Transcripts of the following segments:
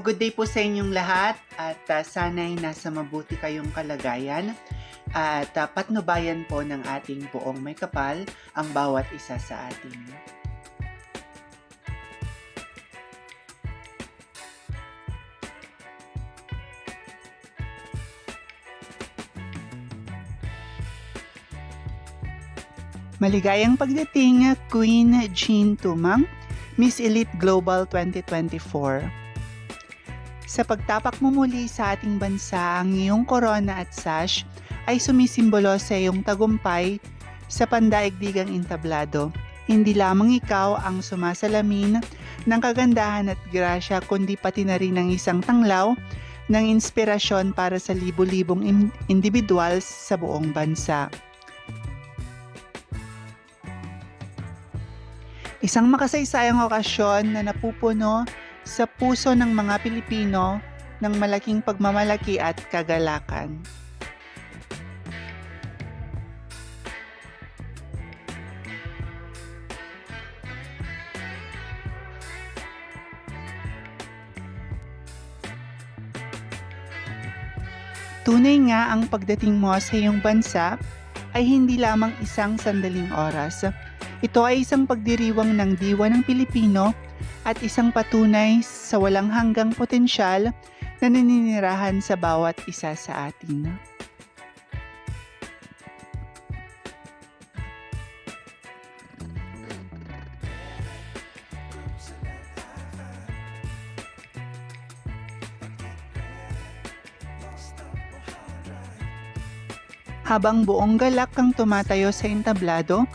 good day po sa inyong lahat at sana'y nasa mabuti kayong kalagayan at patnubayan po ng ating buong may kapal ang bawat isa sa atin. Maligayang pagdating, Queen Jean Tumang, Miss Elite Global 2024. Sa pagtapak mo muli sa ating bansa, ang iyong korona at sash ay sumisimbolo sa iyong tagumpay sa pandaigdigang entablado. Hindi lamang ikaw ang sumasalamin ng kagandahan at grasya, kundi pati na rin ng isang tanglaw ng inspirasyon para sa libu-libong individuals sa buong bansa. Isang makasaysayang okasyon na napupuno sa puso ng mga Pilipino ng malaking pagmamalaki at kagalakan. Tunay nga ang pagdating mo sa iyong bansa ay hindi lamang isang sandaling oras. Ito ay isang pagdiriwang ng diwa ng Pilipino at isang patunay sa walang hanggang potensyal na naninirahan sa bawat isa sa atin. Habang buong galak kang tumatayo sa entablado,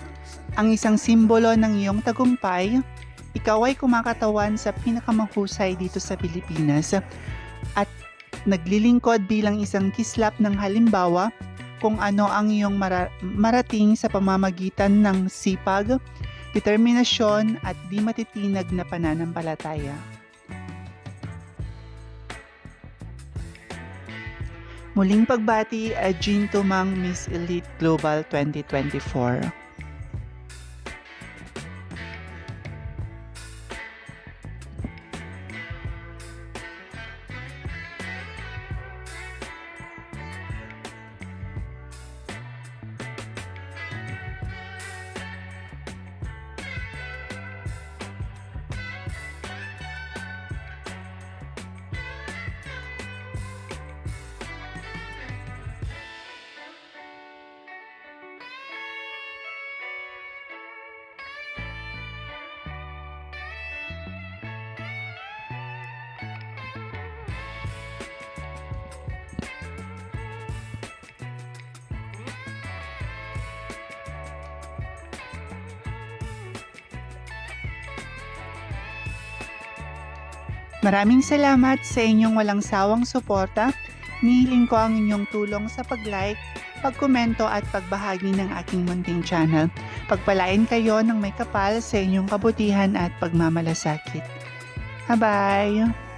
ang isang simbolo ng iyong tagumpay, ikaw ay kumakatawan sa pinakamahusay dito sa Pilipinas at naglilingkod bilang isang kislap ng halimbawa kung ano ang iyong marating sa pamamagitan ng sipag, determinasyon at di matitinag na pananampalataya. Muling pagbati, Jean Tumang, Miss Elite Global 2024. Maraming salamat sa inyong walang sawang suporta. Nihiling ko ang inyong tulong sa pag-like, pag-komento at pagbahagi ng aking munting channel. Pagpalain kayo ng may kapal sa inyong kabutihan at pagmamalasakit. Bye-bye!